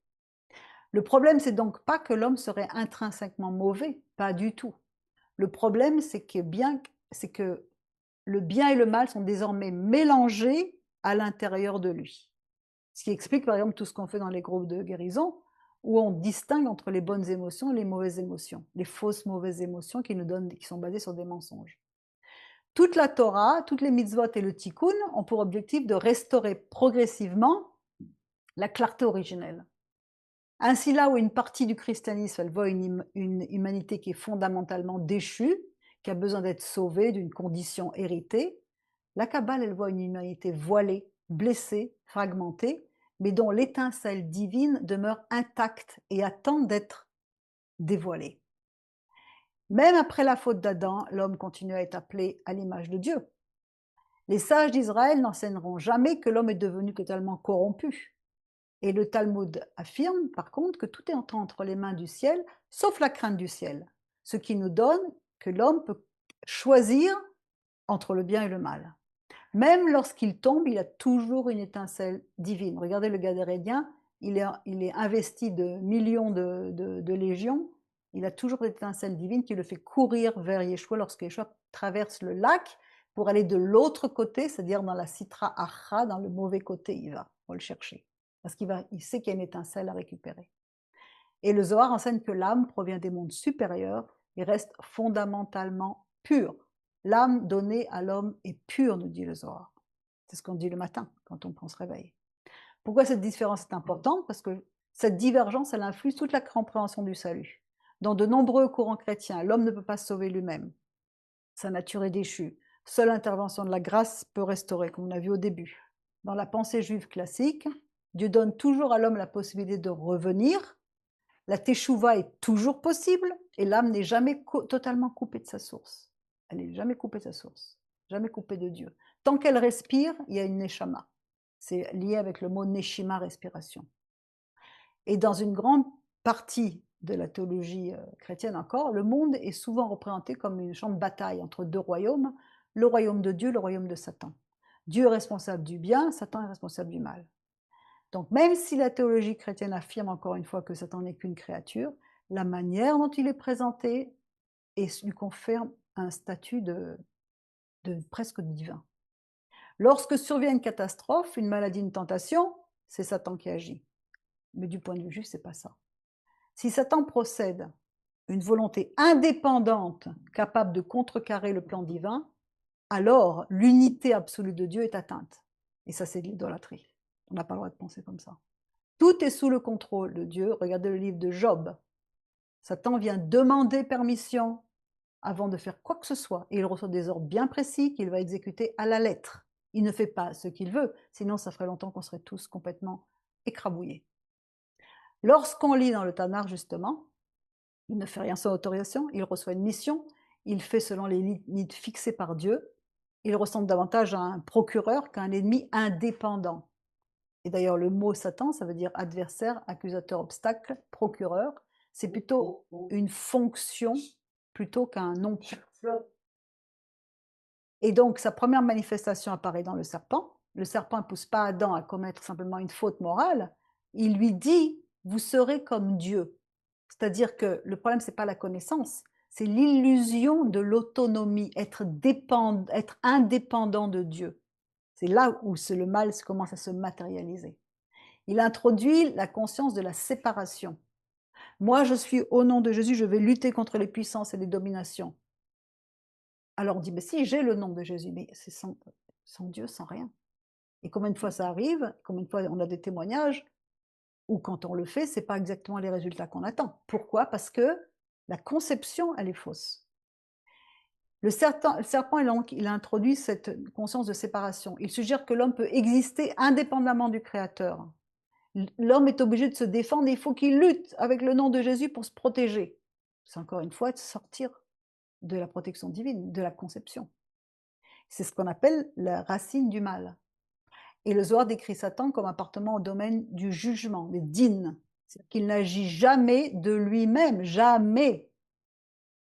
Le problème, c'est donc pas que l'homme serait intrinsèquement mauvais, pas du tout. Le problème, c'est que le bien et le mal sont désormais mélangés à l'intérieur de lui. Ce qui explique par exemple tout ce qu'on fait dans les groupes de guérison, où on distingue entre les bonnes émotions et les mauvaises émotions, les fausses mauvaises émotions qui sont basées sur des mensonges. Toute la Torah, toutes les mitzvot et le tikkun ont pour objectif de restaurer progressivement la clarté originelle. Ainsi, là où une partie du christianisme, elle voit une humanité qui est fondamentalement déchue, qui a besoin d'être sauvée d'une condition héritée, la Kabbale, elle voit une humanité voilée, blessée, fragmentée, mais dont l'étincelle divine demeure intacte et attend d'être dévoilée. Même après la faute d'Adam, l'homme continue à être appelé à l'image de Dieu. Les sages d'Israël n'enseigneront jamais que l'homme est devenu totalement corrompu. Et le Talmud affirme, par contre, que tout est entre les mains du ciel, sauf la crainte du ciel. Ce qui nous donne que l'homme peut choisir entre le bien et le mal. Même lorsqu'il tombe, il a toujours une étincelle divine. Regardez le Gadérénien, il est investi de millions de légions. Il a toujours une étincelle divine qui le fait courir vers Yeshua lorsque Yeshua traverse le lac pour aller de l'autre côté, c'est-à-dire dans la Sitra Achra, dans le mauvais côté, il va pour le chercher. Parce il sait qu'il y a une étincelle à récupérer. Et le Zohar enseigne que l'âme provient des mondes supérieurs et reste fondamentalement pure. L'âme donnée à l'homme est pure, nous dit le Zohar. C'est ce qu'on dit le matin quand on se réveille. Pourquoi cette différence est importante? Parce que cette divergence, elle influe toute la compréhension du salut. Dans de nombreux courants chrétiens, l'homme ne peut pas se sauver lui-même. Sa nature est déchue. Seule l'intervention de la grâce peut restaurer, comme on a vu au début. Dans la pensée juive classique, Dieu donne toujours à l'homme la possibilité de revenir. La teshuva est toujours possible et l'âme n'est jamais totalement coupée de sa source. Elle n'est jamais coupée de sa source, jamais coupée de Dieu. Tant qu'elle respire, il y a une neshama. C'est lié avec le mot neshima, respiration. Et dans une grande partie de la théologie chrétienne encore, le monde est souvent représenté comme une champ de bataille entre deux royaumes, le royaume de Dieu, le royaume de Satan. Dieu est responsable du bien, Satan est responsable du mal. Donc même si la théologie chrétienne affirme encore une fois que Satan n'est qu'une créature, la manière dont il est présenté lui confère un statut de presque divin. Lorsque survient une catastrophe, une maladie, une tentation, c'est Satan qui agit. Mais du point de vue juif, c'est pas ça. Si Satan procède une volonté indépendante capable de contrecarrer le plan divin, alors l'unité absolue de Dieu est atteinte. Et ça, c'est de l'idolâtrie. On n'a pas le droit de penser comme ça. Tout est sous le contrôle de Dieu. Regardez le livre de Job. Satan vient demander permission avant de faire quoi que ce soit. Et il reçoit des ordres bien précis qu'il va exécuter à la lettre. Il ne fait pas ce qu'il veut, sinon ça ferait longtemps qu'on serait tous complètement écrabouillés. Lorsqu'on lit dans le Tanakh, justement, il ne fait rien sans autorisation, il reçoit une mission, il fait selon les limites fixées par Dieu, il ressemble davantage à un procureur qu'à un ennemi indépendant. Et d'ailleurs, le mot Satan, ça veut dire adversaire, accusateur, obstacle, procureur. C'est plutôt une fonction plutôt qu'un nom. Et donc, sa première manifestation apparaît dans le serpent. Le serpent ne pousse pas Adam à commettre simplement une faute morale. Il lui dit, vous serez comme Dieu. C'est-à-dire que le problème, ce n'est pas la connaissance, c'est l'illusion de l'autonomie, être indépendant de Dieu. C'est là où le mal commence à se matérialiser. Il introduit la conscience de la séparation. Moi, je suis au nom de Jésus, je vais lutter contre les puissances et les dominations. Alors on dit, mais si, j'ai le nom de Jésus, mais c'est sans Dieu, sans rien. Et combien de fois ça arrive, combien de fois on a des témoignages, où quand on le fait, ce n'est pas exactement les résultats qu'on attend. Pourquoi? Parce que la conception, elle est fausse. Le serpent, il a introduit cette conscience de séparation. Il suggère que l'homme peut exister indépendamment du Créateur. L'homme est obligé de se défendre et il faut qu'il lutte avec le nom de Jésus pour se protéger. C'est encore une fois de sortir de la protection divine, de la conception. C'est ce qu'on appelle la racine du mal. Et le Zohar décrit Satan comme appartenant au domaine du jugement, des dînes. C'est-à-dire qu'il n'agit jamais de lui-même, jamais.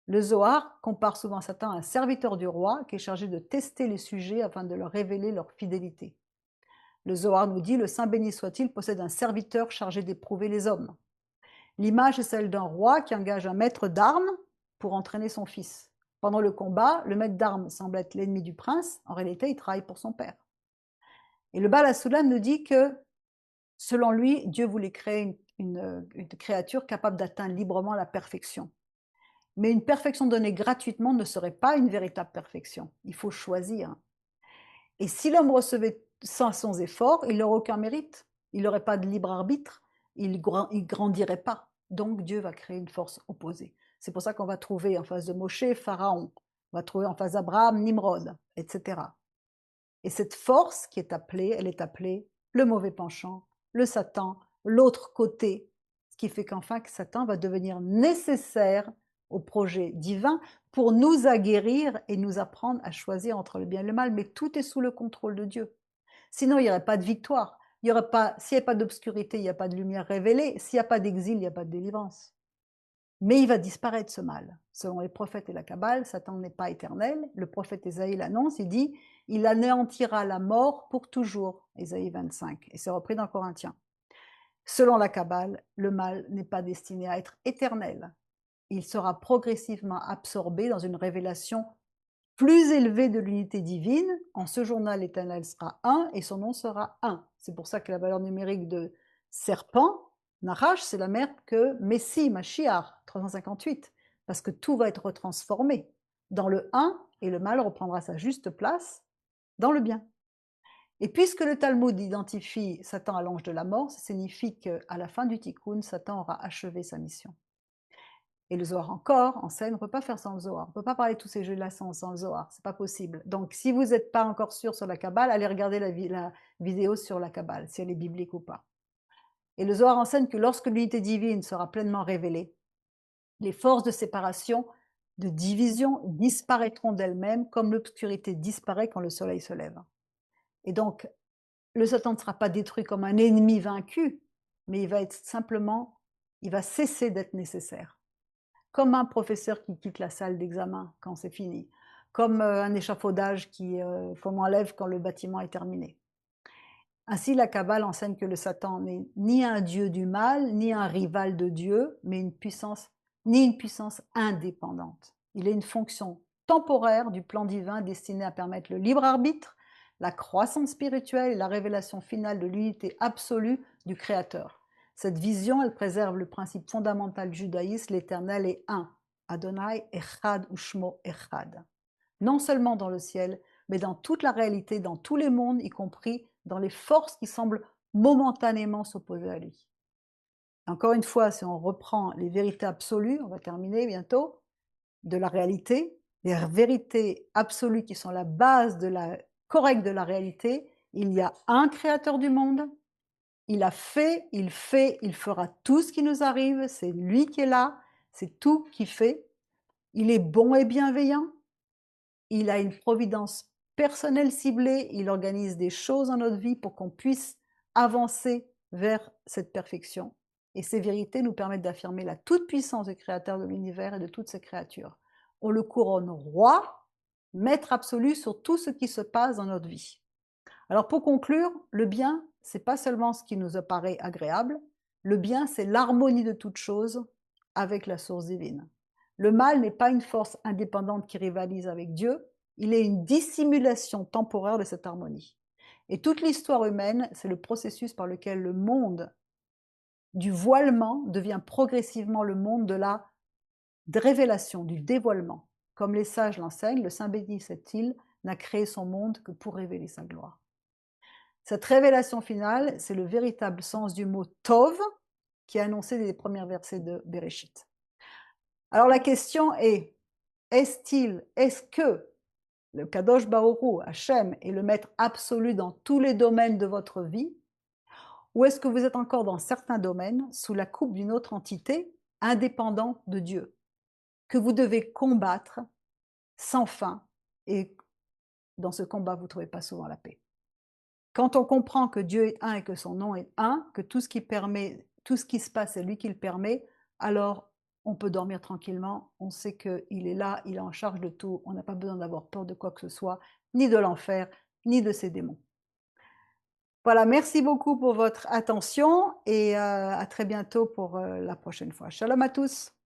Le Zohar compare souvent Satan à un serviteur du roi qui est chargé de tester les sujets afin de leur révéler leur fidélité. Le Zohar nous dit, le Saint béni soit-il possède un serviteur chargé d'éprouver les hommes. L'image est celle d'un roi qui engage un maître d'armes pour entraîner son fils. Pendant le combat, le maître d'armes semble être l'ennemi du prince, en réalité il travaille pour son père. Et le Baal HaSulam nous dit que, selon lui, Dieu voulait créer une créature capable d'atteindre librement la perfection. Mais une perfection donnée gratuitement ne serait pas une véritable perfection. Il faut choisir. Et si l'homme recevait sans son effort, il n'aurait aucun mérite. Il n'aurait pas de libre arbitre. Il ne grandirait pas. Donc Dieu va créer une force opposée. C'est pour ça qu'on va trouver en face de Moshe, Pharaon. On va trouver en face d'Abraham, Nimrod, etc. Et cette force qui est appelée, elle est appelée le mauvais penchant, le Satan, l'autre côté. Ce qui fait qu'enfin, Satan va devenir nécessaire au projet divin pour nous aguerrir et nous apprendre à choisir entre le bien et le mal. Mais tout est sous le contrôle de Dieu. Sinon, il n'y aurait pas de victoire. S'il n'y a pas d'obscurité, il n'y a pas de lumière révélée. S'il n'y a pas d'exil, il n'y a pas de délivrance. Mais il va disparaître ce mal. Selon les prophètes et la Kabbale, Satan n'est pas éternel. Le prophète Ésaïe l'annonce, il dit « Il anéantira la mort pour toujours », Ésaïe 25, et c'est repris dans Corinthiens. Selon la Kabbale, le mal n'est pas destiné à être éternel. Il sera progressivement absorbé dans une révélation plus élevée de l'unité divine. En ce jour-là, l'Éternel sera un et son nom sera un. C'est pour ça que la valeur numérique de serpent, Nahash, c'est la même que Messie, Mashiach, 358, parce que tout va être retransformé dans le un et le mal reprendra sa juste place dans le bien. Et puisque le Talmud identifie Satan à l'ange de la mort, ça signifie qu'à la fin du Tikkun, Satan aura achevé sa mission. Et le Zohar encore enseigne, on ne peut pas faire sans le Zohar. On ne peut pas parler de tous ces jeux-là sans le Zohar. Ce n'est pas possible. Donc, si vous n'êtes pas encore sûr sur la Kabbale, allez regarder la vidéo sur la Kabbale, si elle est biblique ou pas. Et le Zohar enseigne que lorsque l'unité divine sera pleinement révélée, les forces de séparation, de division disparaîtront d'elles-mêmes, comme l'obscurité disparaît quand le soleil se lève. Et donc, le Satan ne sera pas détruit comme un ennemi vaincu, mais il va être simplement, il va cesser d'être nécessaire. Comme un professeur qui quitte la salle d'examen quand c'est fini, comme un échafaudage qu'on enlève quand le bâtiment est terminé. Ainsi, la Kabbale enseigne que le Satan n'est ni un dieu du mal, ni un rival de Dieu, mais ni une puissance indépendante. Il a une fonction temporaire du plan divin destiné à permettre le libre arbitre, la croissance spirituelle et la révélation finale de l'unité absolue du Créateur. Cette vision, elle préserve le principe fondamental du judaïsme, l'Éternel est un, Adonai Echad Ushmo Echad. Non seulement dans le ciel, mais dans toute la réalité, dans tous les mondes, y compris dans les forces qui semblent momentanément s'opposer à lui. Encore une fois, si on reprend les vérités absolues, on va terminer bientôt, de la réalité, les vérités absolues qui sont la base de la correcte de la réalité, il y a un créateur du monde, il a fait, il fera tout ce qui nous arrive, c'est lui qui est là, c'est tout qui fait. Il est bon et bienveillant, il a une providence personnelle ciblée, il organise des choses dans notre vie pour qu'on puisse avancer vers cette perfection. Et ces vérités nous permettent d'affirmer la toute-puissance du Créateur de l'univers et de toutes ses créatures. On le couronne roi, maître absolu sur tout ce qui se passe dans notre vie. Alors pour conclure, le bien, c'est pas seulement ce qui nous apparaît agréable, le bien, c'est l'harmonie de toute chose avec la source divine. Le mal n'est pas une force indépendante qui rivalise avec Dieu, il est une dissimulation temporaire de cette harmonie. Et toute l'histoire humaine, c'est le processus par lequel le monde du voilement devient progressivement le monde de la révélation, du dévoilement. Comme les sages l'enseignent, le Saint béni soit-il n'a créé son monde que pour révéler sa gloire. Cette révélation finale, c'est le véritable sens du mot Tov qui est annoncé dès les premiers versets de Bereshit. Alors la question est-ce que le Kadosh Baruch Hu, Hachem, est le maître absolu dans tous les domaines de votre vie, ou est-ce que vous êtes encore dans certains domaines sous la coupe d'une autre entité indépendante de Dieu, que vous devez combattre sans fin, et dans ce combat, vous ne trouvez pas souvent la paix. Quand on comprend que Dieu est un et que son nom est un, que tout ce qui permet, tout ce qui se passe, c'est lui qui le permet, alors on peut dormir tranquillement, on sait qu'il est là, il est en charge de tout, on n'a pas besoin d'avoir peur de quoi que ce soit, ni de l'enfer, ni de ses démons. Voilà, merci beaucoup pour votre attention et à très bientôt pour la prochaine fois. Shalom à tous.